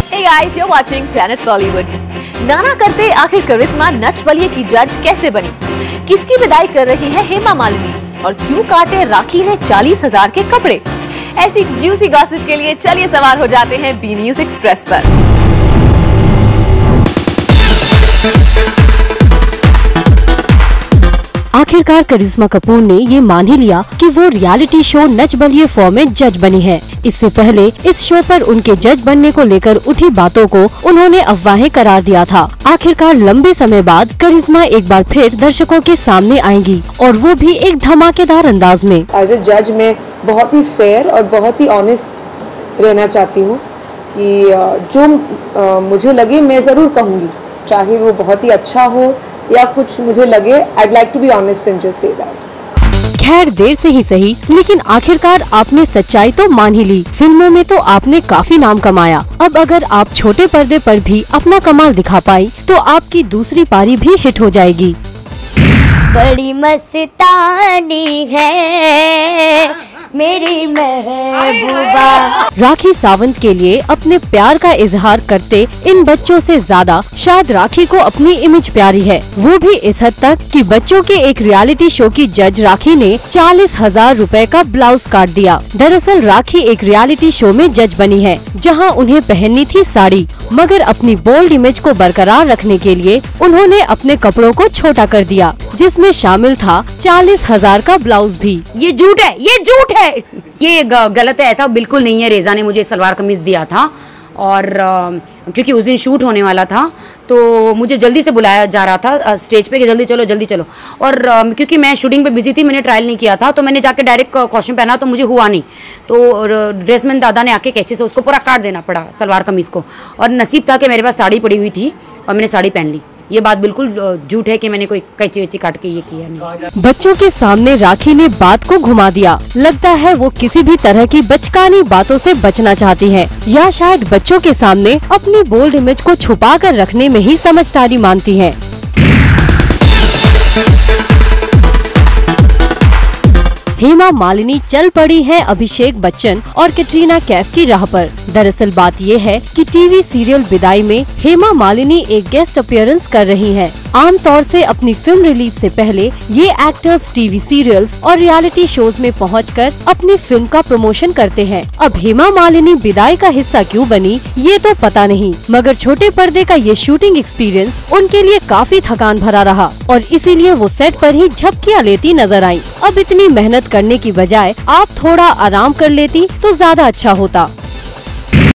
Hey guys, you're watching Planet Bollywood. नाना करते आखिर करिश्मा नच बलिए की जज कैसे बनी? किसकी विदाई कर रही है हेमा मालिनी? और क्यों काटे राखी ने 40,000 के कपड़े? ऐसी ज्यूसी गॉसिप के लिए चलिए सवार हो जाते हैं बी न्यूज एक्सप्रेस पर। आखिरकार करिश्मा कपूर ने ये मान ही लिया कि वो रियलिटी शो नच बलिए 4 में जज बनी है। इससे पहले इस शो पर उनके जज बनने को लेकर उठी बातों को उन्होंने अफवाहें करार दिया था। आखिरकार लंबे समय बाद करिश्मा एक बार फिर दर्शकों के सामने आएंगी और वो भी एक धमाकेदार अंदाज में। एज ए जज मैं बहुत ही फेयर और बहुत ही ऑनेस्ट रहना चाहती हूँ कि जो मुझे लगे मैं जरूर कहूँगी, चाहे वो बहुत ही अच्छा हो या कुछ मुझे लगे। I'd like to be honest and just say that. खैर देर से ही सही, लेकिन आखिरकार आपने सच्चाई तो मान ही ली। फिल्मों में तो आपने काफी नाम कमाया। अब अगर आप छोटे पर्दे पर भी अपना कमाल दिखा पाई तो आपकी दूसरी पारी भी हिट हो जाएगी। बड़ी मस्तानी है मेरी महबूबा। राखी सावंत के लिए अपने प्यार का इजहार करते इन बच्चों से ज्यादा शायद राखी को अपनी इमेज प्यारी है, वो भी इस हद तक कि बच्चों के एक रियलिटी शो की जज राखी ने 40,000 रुपए का ब्लाउज काट दिया। दरअसल राखी एक रियलिटी शो में जज बनी है जहां उन्हें पहननी थी साड़ी, मगर अपनी बोल्ड इमेज को बरकरार रखने के लिए उन्होंने अपने कपड़ों को छोटा कर दिया, जिसमें शामिल था 40,000 का ब्लाउज भी। ये झूठ है, ये झूठ है, ये गलत है, ऐसा बिल्कुल नहीं है। रेजा ने मुझे सलवार कमीज दिया था और क्योंकि उस दिन शूट होने वाला था तो मुझे जल्दी से बुलाया जा रहा था स्टेज पे कि जल्दी चलो। और क्योंकि मैं शूटिंग पे बिजी थी, मैंने ट्रायल नहीं किया था, तो मैंने जाके डायरेक्ट कॉस्ट्यूम पहना तो मुझे हुआ नहीं। तो ड्रेसमैन दादा ने आके कैंची से उसको पूरा काट देना पड़ा सलवार कमीज को। और नसीब था कि मेरे पास साड़ी पड़ी हुई थी और मैंने साड़ी पहन ली। ये बात बिल्कुल झूठ है कि मैंने कोई कैंची वैची काट के ये किया नहीं। बच्चों के सामने राखी ने बात को घुमा दिया। लगता है वो किसी भी तरह की बचकानी बातों से बचना चाहती हैं, या शायद बच्चों के सामने अपनी बोल्ड इमेज को छुपा कर रखने में ही समझदारी मानती हैं। हेमा मालिनी चल पड़ी है अभिषेक बच्चन और कैटरीना कैफ की राह पर। दरअसल बात ये है कि टीवी सीरियल विदाई में हेमा मालिनी एक गेस्ट अपीयरेंस कर रही हैं। आमतौर से अपनी फिल्म रिलीज से पहले ये एक्टर्स टीवी सीरियल्स और रियलिटी शोज में पहुंचकर अपनी फिल्म का प्रमोशन करते हैं। अब हेमा मालिनी विदाई का हिस्सा क्यों बनी ये तो पता नहीं, मगर छोटे पर्दे का ये शूटिंग एक्सपीरियंस उनके लिए काफी थकान भरा रहा और इसीलिए वो सेट पर ही झपकियां लेती नजर आई। अब इतनी मेहनत करने की बजाय आप थोड़ा आराम कर लेती तो ज्यादा अच्छा होता।